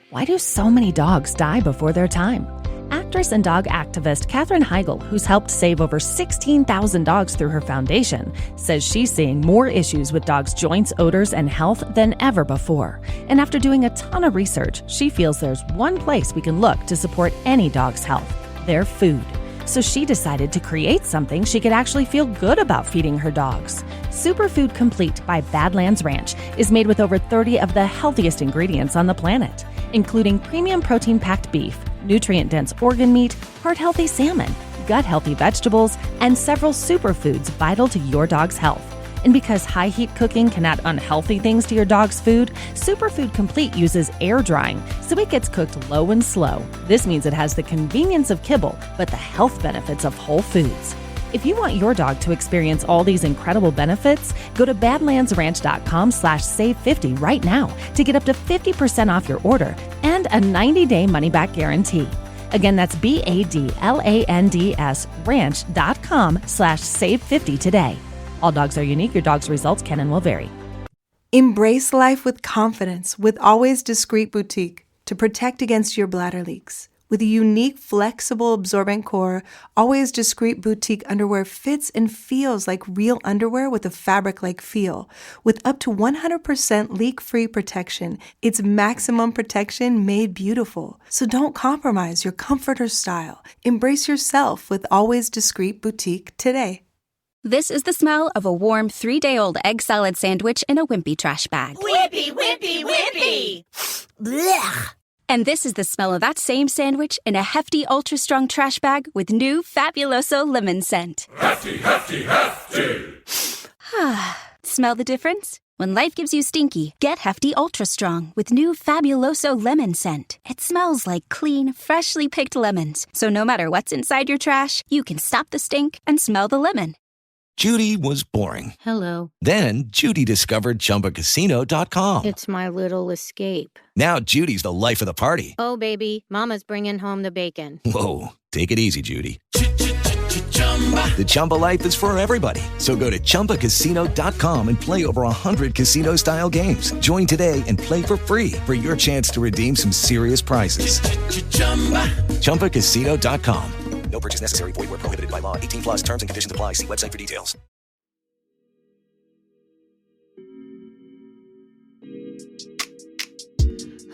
Why do so many dogs die before their time? Actress and dog activist Katherine Heigl, who's helped save over 16,000 dogs through her foundation, says she's seeing more issues with dogs' joints, odors, and health than ever before. And after doing a ton of research, she feels there's one place we can look to support any dog's health: their food. So she decided to create something she could actually feel good about feeding her dogs. Superfood Complete by Badlands Ranch is made with over 30 of the healthiest ingredients on the planet, including premium protein-packed beef, nutrient-dense organ meat, heart-healthy salmon, gut-healthy vegetables, and several superfoods vital to your dog's health. And because high-heat cooking can add unhealthy things to your dog's food, Superfood Complete uses air drying, so it gets cooked low and slow. This means it has the convenience of kibble, but the health benefits of whole foods. If you want your dog to experience all these incredible benefits, go to badlandsranch.com/save50 right now to get up to 50% off your order and a 90-day money-back guarantee. Again, that's BADLANDS ranch.com/save50 today. All dogs are unique. Your dog's results can and will vary. Embrace life with confidence with Always Discreet Boutique to protect against your bladder leaks. With a unique, flexible, absorbent core, Always Discreet Boutique underwear fits and feels like real underwear with a fabric-like feel. With up to 100% leak-free protection, it's maximum protection made beautiful. So don't compromise your comfort or style. Embrace yourself with Always Discreet Boutique today. This is the smell of a warm 3-day-old egg salad sandwich in a wimpy trash bag. Wimpy, wimpy, wimpy! Blech! And this is the smell of that same sandwich in a hefty, ultra-strong trash bag with new Fabuloso lemon scent. Hefty, hefty, hefty! Smell the difference? When life gives you stinky, get Hefty Ultra Strong with new Fabuloso lemon scent. It smells like clean, freshly picked lemons. So no matter what's inside your trash, you can stop the stink and smell the lemon. Judy was boring. Hello. Then Judy discovered ChumbaCasino.com. It's my little escape. Now Judy's the life of the party. Oh, baby, mama's bringing home the bacon. Whoa, take it easy, Judy. The Chumba life is for everybody. So go to ChumbaCasino.com and play over 100 casino-style games. Join today and play for free for your chance to redeem some serious prizes. ChumbaCasino.com. No purchase necessary. Void where prohibited by law. 18 plus terms and conditions apply. See website for details.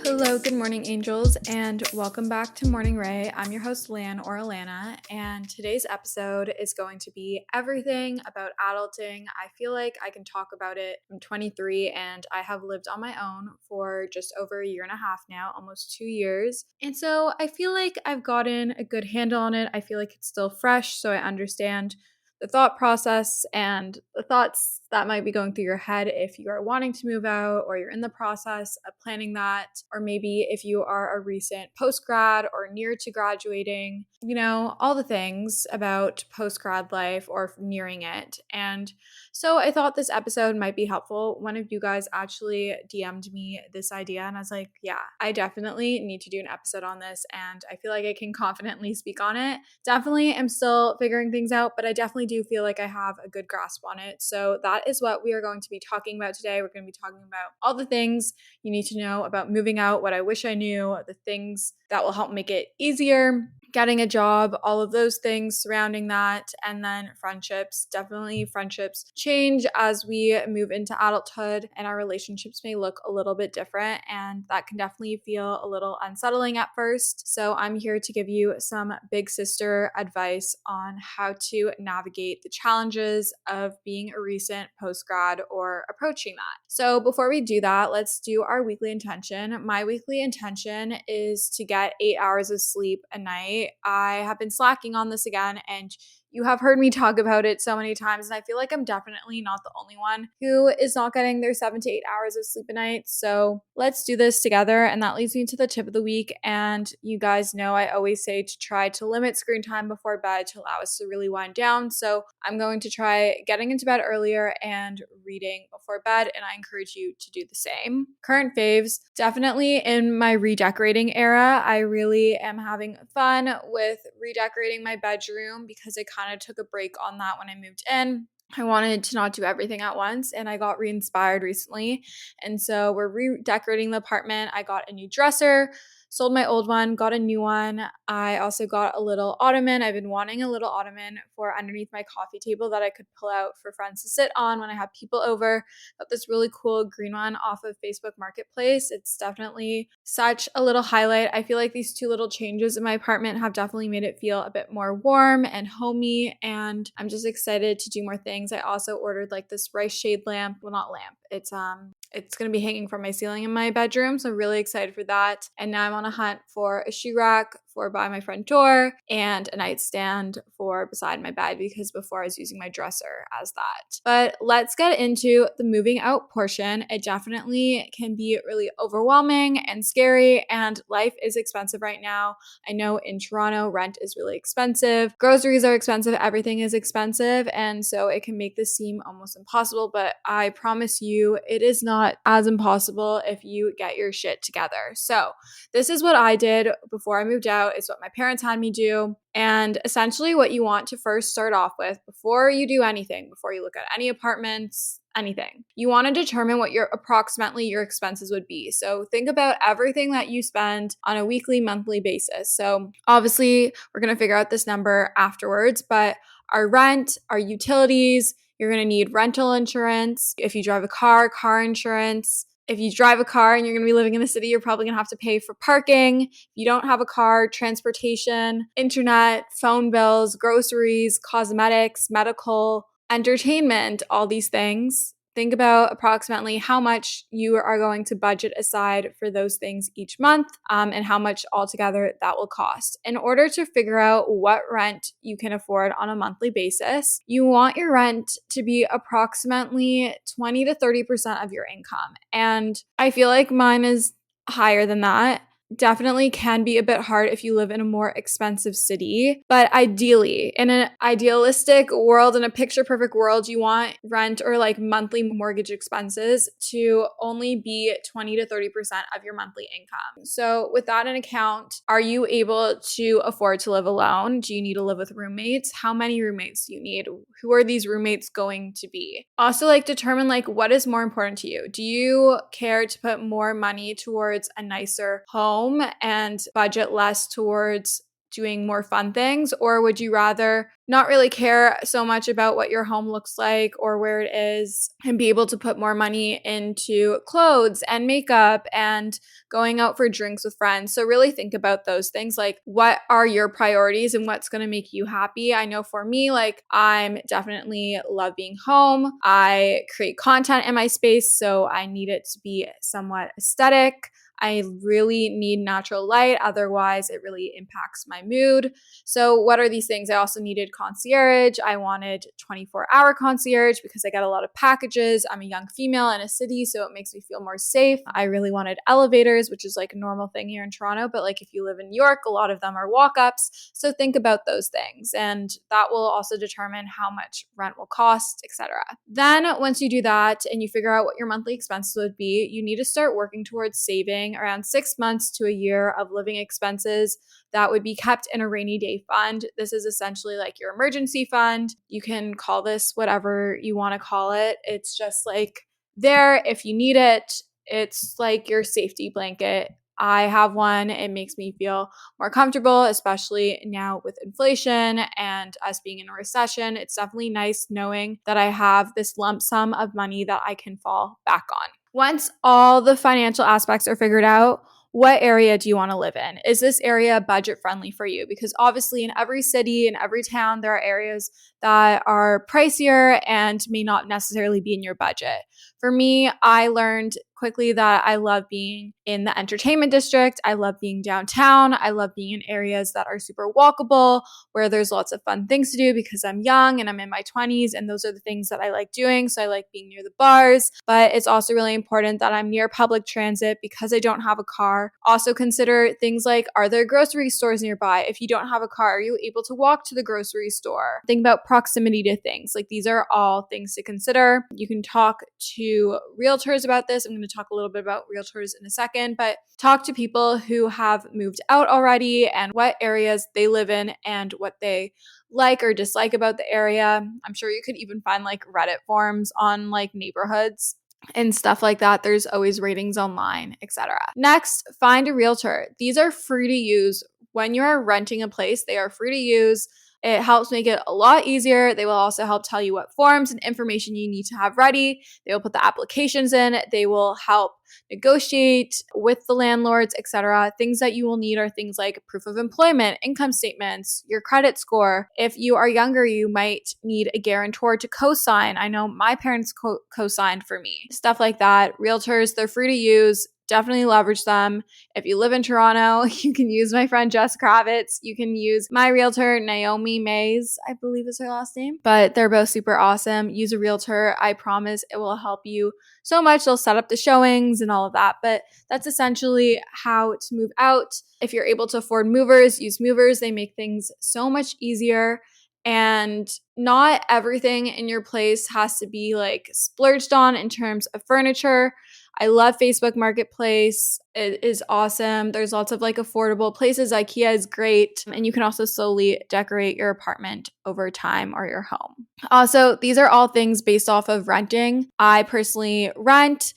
Hello, good morning, angels, and welcome back to Morning Ray. I'm your host, Lan or Alana, and today's episode is going to be everything about adulting. I feel like I can talk about it. I'm 23, and I have lived on my own for just over a year and a half now, almost 2 years. And so I feel like I've gotten a good handle on it. I feel like it's still fresh, so I understand the thought process and the thoughts that might be going through your head if you are wanting to move out or you're in the process of planning that, or maybe if you are a recent post-grad or near to graduating, you know, all the things about post-grad life or nearing it. And so I thought this episode might be helpful. One of you guys actually DM'd me this idea and I was like, yeah, I definitely need to do an episode on this and I feel like I can confidently speak on it. Definitely am still figuring things out, but I definitely do feel like I have a good grasp on it. So that is what we are going to be talking about today. We're going to be talking about all the things you need to know about moving out, what I wish I knew, the things that will help make it easier, getting a job, all of those things surrounding that, and then friendships. Definitely friendships change as we move into adulthood and our relationships may look a little bit different, and that can definitely feel a little unsettling at first. So I'm here to give you some big sister advice on how to navigate the challenges of being a recent post-grad or approaching that. So before we do that, let's do our weekly intention. My weekly intention is to get 8 hours of sleep a night. I have been slacking on this again, and you have heard me talk about it so many times, and I feel like I'm definitely not the only one who is not getting their 7 to 8 hours of sleep a night. So let's do this together, and that leads me to the tip of the week. And you guys know I always say to try to limit screen time before bed to allow us to really wind down. So I'm going to try getting into bed earlier and reading before bed, and I encourage you to do the same. Current faves, definitely in my redecorating era. I really am having fun with redecorating my bedroom because I kind of took a break on that when I moved in. I wanted to not do everything at once, and I got re-inspired recently. And so we're redecorating the apartment. I got a new dresser, sold my old one, got a new one. I also got a little ottoman. I've been wanting a little ottoman for underneath my coffee table that I could pull out for friends to sit on when I have people over. Got this really cool green one off of Facebook Marketplace. It's definitely such a little highlight. I feel like these two little changes in my apartment have definitely made it feel a bit more warm and homey, and I'm just excited to do more things. I also ordered like this rice shade lamp. Well, not lamp. It's going to be hanging from my ceiling in my bedroom, so really excited for that. And now I'm on a hunt for a shoe rack for by my front door and a nightstand for beside my bed, because before I was using my dresser as that. But let's get into the moving out portion. It definitely can be really overwhelming and scary, and life is expensive right now. I know in Toronto, rent is really expensive. Groceries are expensive. Everything is expensive. And so it can make this seem almost impossible, but I promise you it is not as impossible if you get your shit together. So this is what I did before I moved out. It's what my parents had me do. And essentially what you want to first start off with before you do anything, before you look at any apartments, anything, you want to determine what approximately your expenses would be. So think about everything that you spend on a weekly, monthly basis. So obviously we're going to figure out this number afterwards, but our rent, our utilities, you're going to need rental insurance. If you drive a car insurance. If you drive a car and you're going to be living in the city, you're probably going to have to pay for parking. If you don't have a car, transportation, internet, phone bills, groceries, cosmetics, medical, entertainment, all these things. Think about approximately how much you are going to budget aside for those things each month, and how much altogether that will cost. In order to figure out what rent you can afford on a monthly basis, you want your rent to be approximately 20 to 30% of your income. And I feel like mine is higher than that. Definitely can be a bit hard if you live in a more expensive city. But ideally, in an idealistic world, in a picture perfect world, you want rent or like monthly mortgage expenses to only be 20 to 30% of your monthly income. So with that in account, are you able to afford to live alone? Do you need to live with roommates? How many roommates do you need? Who are these roommates going to be? Also, like determine like what is more important to you. Do you care to put more money towards a nicer home and budget less towards doing more fun things? Or would you rather not really care so much about what your home looks like or where it is and be able to put more money into clothes and makeup and going out for drinks with friends? So really think about those things, like what are your priorities and what's going to make you happy? I know for me, like I'm definitely love being home. I create content in my space, so I need it to be somewhat aesthetic. I really need natural light, otherwise it really impacts my mood. So what are these things? I also needed concierge. I wanted 24-hour concierge because I get a lot of packages. I'm a young female in a city, so it makes me feel more safe. I really wanted elevators, which is like a normal thing here in Toronto, but like if you live in New York, a lot of them are walk-ups. So think about those things, and that will also determine how much rent will cost, etc. Then once you do that and you figure out what your monthly expenses would be, you need to start working towards saving around 6 months to a year of living expenses that would be kept in a rainy day fund. This is essentially like your emergency fund. You can call this whatever you want to call it. It's just like there if you need it. It's like your safety blanket. I have one. It makes me feel more comfortable, especially now with inflation and us being in a recession. It's definitely nice knowing that I have this lump sum of money that I can fall back on. Once all the financial aspects are figured out, what area do you want to live in? Is this area budget friendly for you? Because obviously in every city, in every town, there are areas that are pricier and may not necessarily be in your budget. For me, I learned quickly that I love being in the entertainment district. I love being downtown. I love being in areas that are super walkable, where there's lots of fun things to do because I'm young and I'm in my 20s, and those are the things that I like doing. So I like being near the bars, but it's also really important that I'm near public transit because I don't have a car. Also consider things like, are there grocery stores nearby? If you don't have a car, are you able to walk to the grocery store? Think about proximity to things. Like these are all things to consider. You can talk to realtors about this. I'm going to talk a little bit about realtors in a second, but talk to people who have moved out already and what areas they live in and what they like or dislike about the area. I'm sure you could even find like Reddit forums on like neighborhoods and stuff like that. There's always ratings online, etc. Next, find a realtor. These are free to use. When you're renting a place, they are free to use. It helps make it a lot easier. They will also help tell you what forms and information you need to have ready. They will put the applications in. They will help negotiate with the landlords, etc. Things that you will need are things like proof of employment, income statements, your credit score. If you are younger, you might need a guarantor to co-sign. I know my parents co-signed for me. Stuff like that. Realtors, they're free to use. Definitely leverage them. If you live in Toronto, you can use my friend Jess Kravitz. You can use my realtor, Naomi Mays, I believe is her last name. But they're both super awesome. Use a realtor. I promise it will help you so much. They'll set up the showings and all of that. But that's essentially how to move out. If you're able to afford movers, use movers. They make things so much easier. And not everything in your place has to be like splurged on in terms of furniture. I love Facebook Marketplace. It is awesome. There's lots of like affordable places. IKEA is great. And you can also slowly decorate your apartment over time or your home. Also, these are all things based off of renting. I personally rent.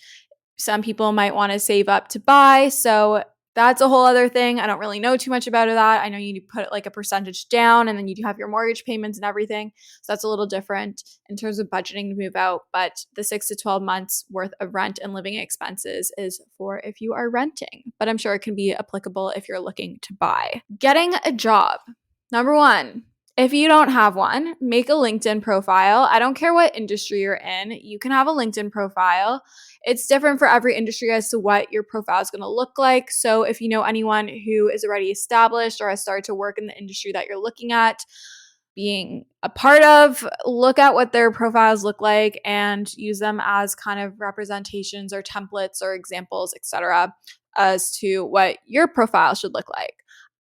Some people might want to save up to buy. So that's a whole other thing. I don't really know too much about that. I know you need to put like a percentage down and then you do have your mortgage payments and everything. So that's a little different in terms of budgeting to move out. But the 6 to 12 months worth of rent and living expenses is for if you are renting. But I'm sure it can be applicable if you're looking to buy. Getting a job. Number one, if you don't have one, make a LinkedIn profile. I don't care what industry you're in. You can have a LinkedIn profile. It's different for every industry as to what your profile is going to look like. So if you know anyone who is already established or has started to work in the industry that you're looking at being a part of, look at what their profiles look like and use them as kind of representations or templates or examples, etc., as to what your profile should look like.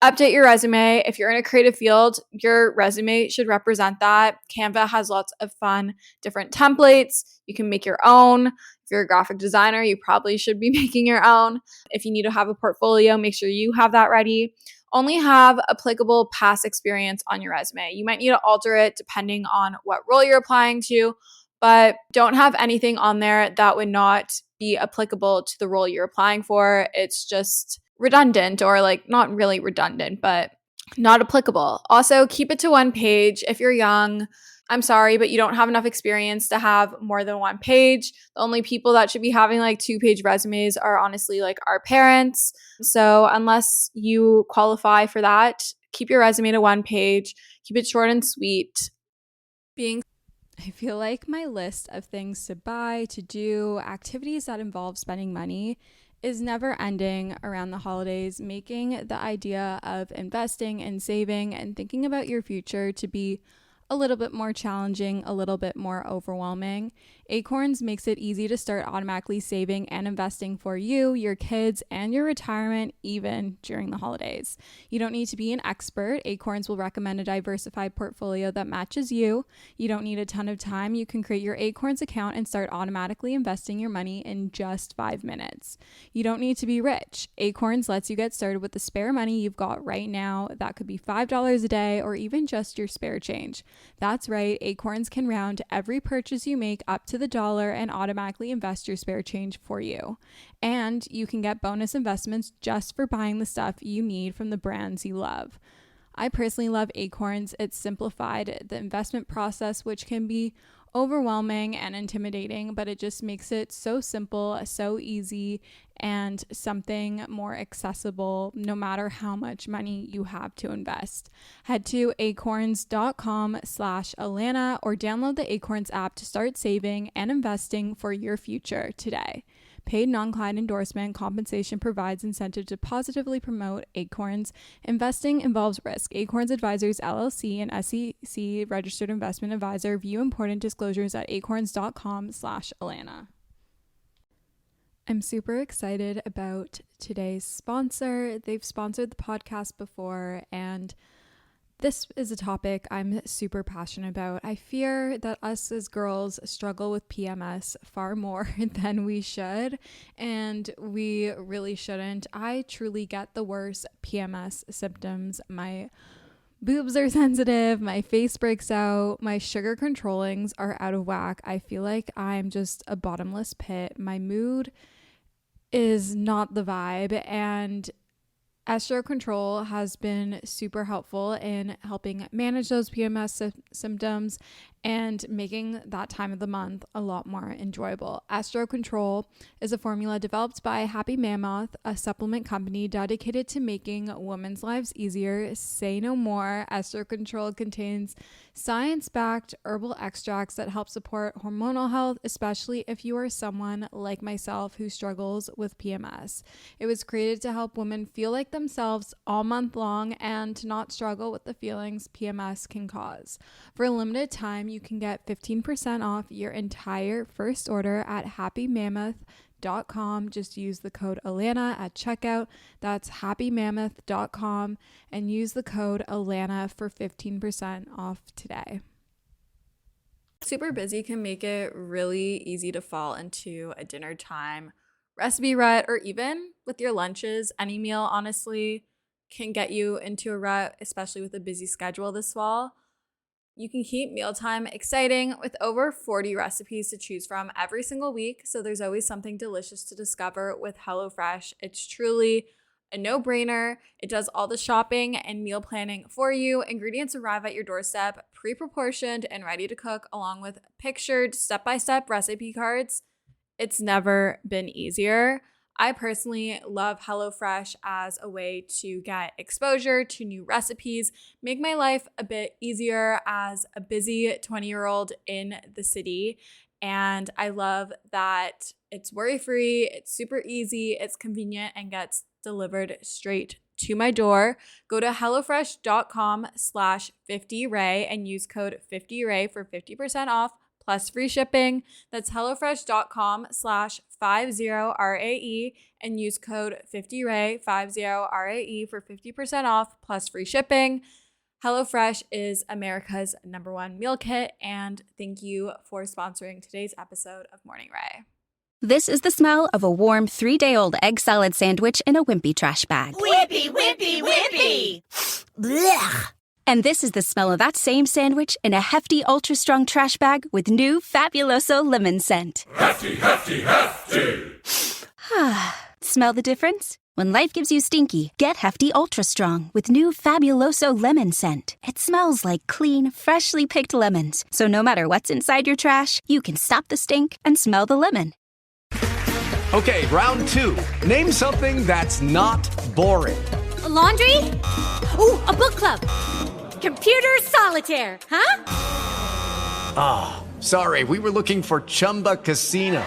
Update your resume. If you're in a creative field, your resume should represent that. Canva has lots of fun, different templates. You can make your own. If you're a graphic designer, you probably should be making your own. If you need to have a portfolio, make sure you have that ready. Only have applicable past experience on your resume. You might need to alter it depending on what role you're applying to, but don't have anything on there that would not be applicable to the role you're applying for. It's just redundant, or like not really redundant, but not applicable. Also, keep it to one page. If you're young, I'm sorry, but you don't have enough experience to have more than one page. The only people that should be having like 2-page resumes are honestly like our parents. So unless you qualify for that, keep your resume to one page. Keep it short and sweet. I feel like my list of things to buy, to do, activities that involve spending money is never ending around the holidays, making the idea of investing and saving and thinking about your future to be a little bit more challenging, a little bit more overwhelming. Acorns makes it easy to start automatically saving and investing for you, your kids, and your retirement, even during the holidays. You don't need to be an expert. Acorns will recommend a diversified portfolio that matches you. You don't need a ton of time. You can create your Acorns account and start automatically investing your money in just 5 minutes. You don't need to be rich. Acorns lets you get started with the spare money you've got right now. That could be $5 a day or even just your spare change. That's right, Acorns can round every purchase you make up to the dollar and automatically invest your spare change for you. And you can get bonus investments just for buying the stuff you need from the brands you love. I personally love Acorns. It's simplified the investment process, which can be overwhelming and intimidating, but it just makes it so simple, so easy, and something more accessible no matter how much money you have to invest. Head to acorns.com/Alana or download the Acorns app to start saving and investing for your future today. Paid non-client endorsement. Compensation provides incentive to positively promote Acorns. Investing involves risk. Acorns Advisors LLC, an SEC registered investment advisor. View important disclosures at acorns.com/Alana. I'm super excited about today's sponsor. They've sponsored the podcast before, and This is a topic I'm super passionate about. I fear that us as girls struggle with PMS far more than we should, and we really shouldn't. I truly get the worst PMS symptoms. My boobs are sensitive, my face breaks out, my sugar controllings are out of whack. I feel like I'm just a bottomless pit. My mood is not the vibe, and Estro Control has been super helpful in helping manage those PMS symptoms and making that time of the month a lot more enjoyable. Estro Control is a formula developed by Happy Mammoth, a supplement company dedicated to making women's lives easier. Say no more. Estro Control contains science-backed herbal extracts that help support hormonal health, especially if you are someone like myself who struggles with PMS. It was created to help women feel like themselves all month long and to not struggle with the feelings PMS can cause. For a limited time, you can get 15% off your entire first order at happymammoth.com. Just use the code Alana at checkout. That's happymammoth.com and use the code Alana for 15% off today. Super busy can make it really easy to fall into a dinner time recipe rut, or even with your lunches. Any meal, honestly, can get you into a rut, especially with a busy schedule this fall. You can keep mealtime exciting with over 40 recipes to choose from every single week, so there's always something delicious to discover with HelloFresh. It's truly a no-brainer. It does all the shopping and meal planning for you. Ingredients arrive at your doorstep, pre-proportioned and ready to cook, along with pictured step-by-step recipe cards. It's never been easier. I personally love HelloFresh as a way to get exposure to new recipes, make my life a bit easier as a busy 20-year-old in the city. And I love that it's worry-free, it's super easy, it's convenient, and gets delivered straight to my door. Go to hellofresh.com/50ray and use code 50ray for 50% off plus free shipping. That's hellofresh.com/50RAE and use code 50RAE, 50RAE for 50% off plus free shipping. HelloFresh is America's #1 meal kit, and thank you for sponsoring today's episode of Morning Ray. This is the smell of a warm 3-day-old egg salad sandwich in a wimpy trash bag. Wimpy, wimpy, wimpy! Blech! And this is the smell of that same sandwich in a hefty, ultra-strong trash bag with new Fabuloso lemon scent. Hefty, hefty, hefty! Smell the difference? When life gives you stinky, get Hefty Ultra Strong with new Fabuloso lemon scent. It smells like clean, freshly picked lemons. So no matter what's inside your trash, you can stop the stink and smell the lemon. Okay, round 2. Name something that's not boring. A laundry? Ooh, a book club. Computer solitaire, huh? Ah, sorry, we were looking for Chumba Casino.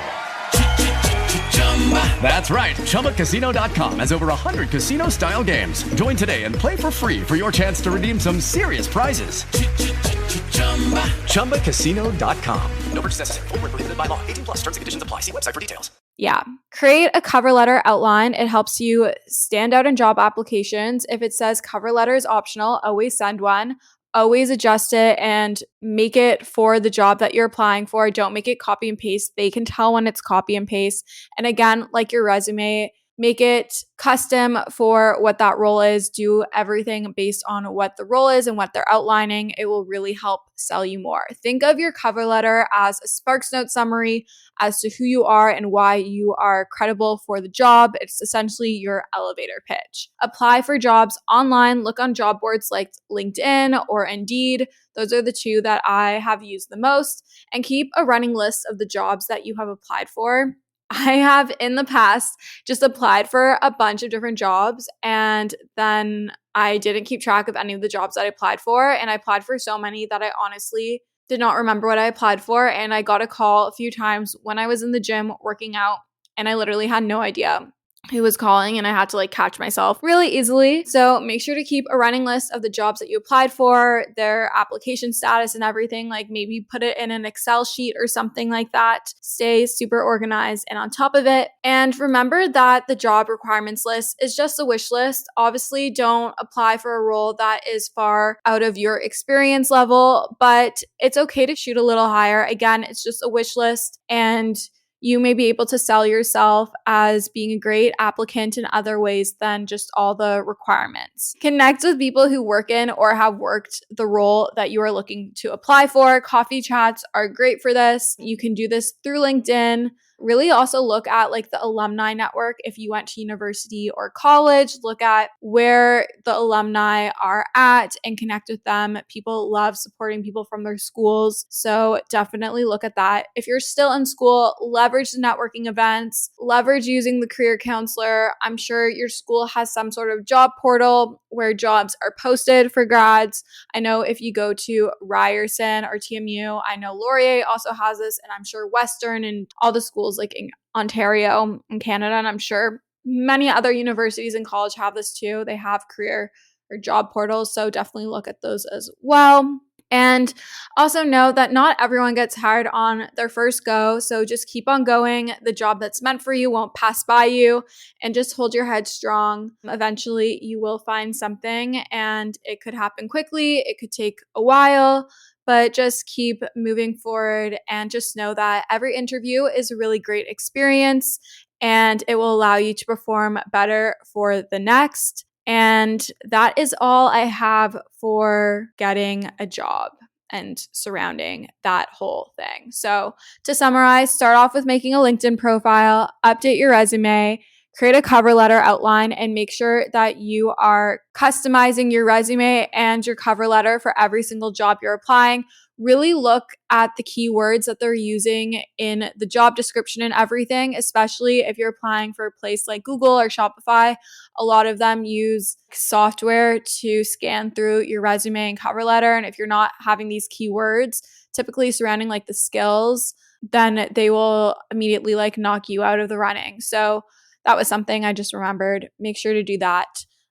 That's right, ChumbaCasino.com has over 100 casino-style games. Join today and play for free for your chance to redeem some serious prizes. ChumbaCasino.com. No purchase necessary. Void where prohibited by law. 18+ terms and conditions apply. See website for details. Yeah. Create a cover letter outline. It helps you stand out in job applications. If it says cover letter is optional, always send one. Always adjust it and make it for the job that you're applying for. Don't make it copy and paste. They can tell when it's copy and paste. And again, like your resume, make it custom for what that role is. Do everything based on what the role is and what they're outlining. It will really help sell you more. Think of your cover letter as a SparksNote summary as to who you are and why you are credible for the job. It's essentially your elevator pitch. Apply for jobs online. Look on job boards like LinkedIn or Indeed. Those are the two that I have used the most. And keep a running list of the jobs that you have applied for. I have in the past just applied for a bunch of different jobs, and then I didn't keep track of any of the jobs that I applied for, and I applied for so many that I honestly did not remember what I applied for, and I got a call a few times when I was in the gym working out, and I literally had no idea who was calling and I had to like catch myself really easily. So make sure to keep a running list of the jobs that you applied for, their application status and everything. Like maybe put it in an Excel sheet or something like that. Stay super organized and on top of it. And remember that the job requirements list is just a wish list. Obviously, don't apply for a role that is far out of your experience level, but it's okay to shoot a little higher. Again, it's just a wish list, and you may be able to sell yourself as being a great applicant in other ways than just all the requirements. Connect with people who work in or have worked the role that you are looking to apply for. Coffee chats are great for this. You can do this through LinkedIn. Really also look at like the alumni network. If you went to university or college, look at where the alumni are at and connect with them. People love supporting people from their schools. So definitely look at that. If you're still in school, leverage the networking events, leverage using the career counselor. I'm sure your school has some sort of job portal where jobs are posted for grads. I know if you go to Ryerson or TMU, I know Laurier also has this, and I'm sure Western and all the schools like in Ontario and Canada, and I'm sure many other universities and college have this too. They have career or job portals, so definitely look at those as well. And also know that not everyone gets hired on their first go, so just keep on going. The job that's meant for you won't pass by you, and just hold your head strong. Eventually, you will find something, and it could happen quickly. It could take a while, but just keep moving forward and just know that every interview is a really great experience and it will allow you to perform better for the next. And that is all I have for getting a job and surrounding that whole thing. So to summarize, start off with making a LinkedIn profile, update your resume, create a cover letter outline, and make sure that you are customizing your resume and your cover letter for every single job you're applying. Really look at the keywords that they're using in the job description and everything, especially if you're applying for a place like Google or Shopify. A lot of them use software to scan through your resume and cover letter. And if you're not having these keywords typically surrounding like the skills, then they will immediately like knock you out of the running. So that was something I just remembered. Make sure to do that.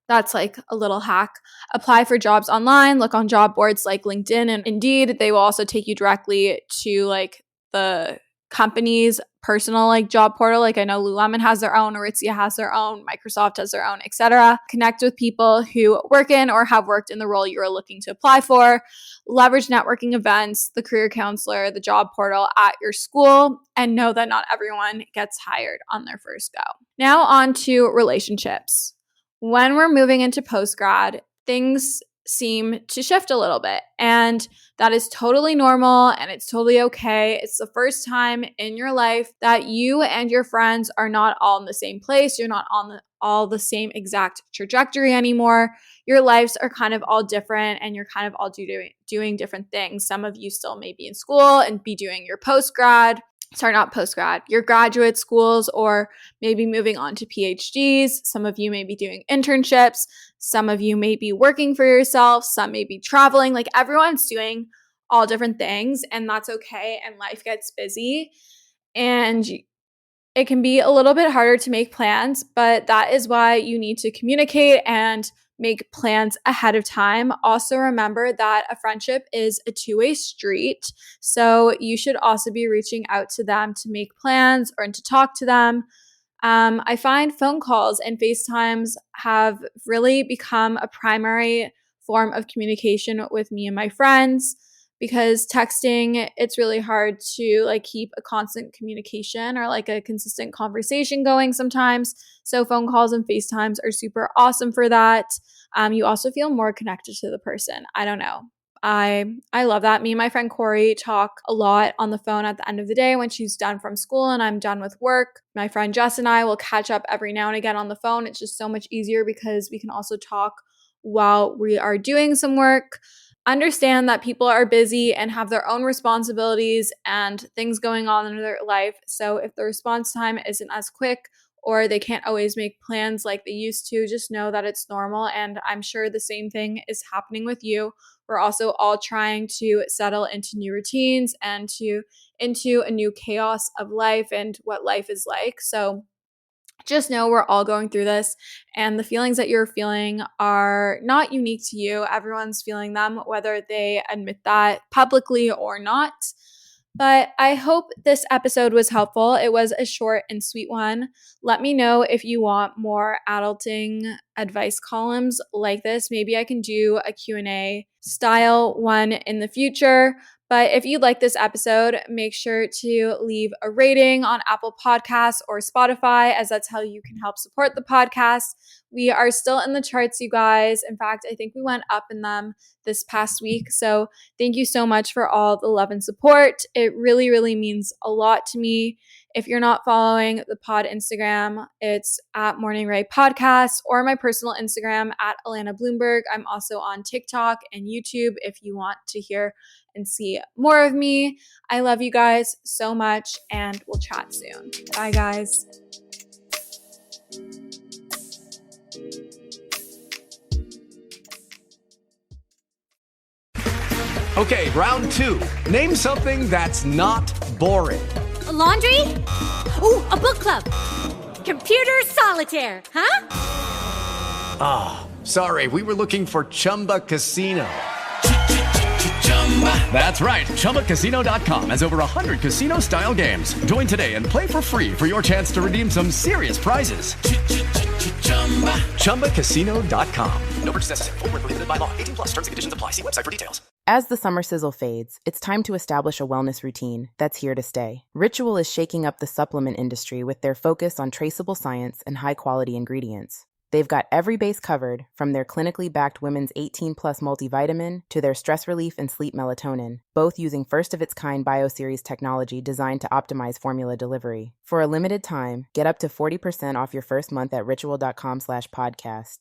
That's like a little hack. Apply for jobs online. Look on job boards like LinkedIn and Indeed. They will also take you directly to like the company's personal like job portal. Like I know Lululemon has their own, Aritzia has their own, Microsoft has their own, etc. Connect with people who work in or have worked in the role you are looking to apply for. Leverage networking events, the career counselor, the job portal at your school, and know that not everyone gets hired on their first go. Now on to relationships. When we're moving into post-grad, things seem to shift a little bit, and that is totally normal and it's totally okay. It's the first time in your life that you and your friends are not all in the same place. You're not on all the same exact trajectory anymore. Your lives are kind of all different and you're kind of all doing different things. Some of you still may be in school and be doing your your graduate schools, or maybe moving on to PhDs. Some of you may be doing internships. Some of you may be working for yourself. Some may be traveling. Like everyone's doing all different things, and that's okay. And life gets busy and it can be a little bit harder to make plans, but that is why you need to communicate and make plans ahead of time. Also remember that a friendship is a two-way street. So you should also be reaching out to them to make plans or to talk to them. I find phone calls and FaceTimes have really become a primary form of communication with me and my friends, because texting, it's really hard to like keep a constant communication or like a consistent conversation going sometimes. So phone calls and FaceTimes are super awesome for that. You also feel more connected to the person. I don't know. I love that. Me and my friend Corey talk a lot on the phone at the end of the day when she's done from school and I'm done with work. My friend Jess and I will catch up every now and again on the phone. It's just so much easier because we can also talk while we are doing some work. Understand that people are busy and have their own responsibilities and things going on in their life. So if the response time isn't as quick or they can't always make plans like they used to, just know that it's normal. And I'm sure the same thing is happening with you. We're also all trying to settle into new routines and into a new chaos of life and what life is like. So just know we're all going through this, and the feelings that you're feeling are not unique to you. Everyone's feeling them, whether they admit that publicly or not. But I hope this episode was helpful. It was a short and sweet one. Let me know if you want more adulting advice columns like this. Maybe I can do a Q&A style one in the future. But if you like this episode, make sure to leave a rating on Apple Podcasts or Spotify, as that's how you can help support the podcast. We are still in the charts, you guys. In fact, I think we went up in them this past week. So thank you so much for all the love and support. It really, really means a lot to me. If you're not following the pod Instagram, it's at Morning Ray Podcast, or my personal Instagram at Alana Bloomberg. I'm also on TikTok and YouTube if you want to hear and see more of me. I love you guys so much, and we'll chat soon. Bye, guys. Okay, round two. Name something that's not boring. A laundry? Ooh, a book club. Computer solitaire, huh? Ah, sorry, we were looking for Chumba Casino. That's right, ChumbaCasino.com has over 100 casino-style games. Join today and play for free for your chance to redeem some serious prizes. ChumbaCasino.com. No purchase necessary. Void where prohibited by law. 18+ terms and conditions apply. See website for details. As the summer sizzle fades, it's time to establish a wellness routine that's here to stay. Ritual is shaking up the supplement industry with their focus on traceable science and high-quality ingredients. They've got every base covered, from their clinically backed women's 18+ multivitamin to their stress relief and sleep melatonin, both using first-of-its-kind Bioseries technology designed to optimize formula delivery. For a limited time, get up to 40% off your first month at ritual.com/podcast.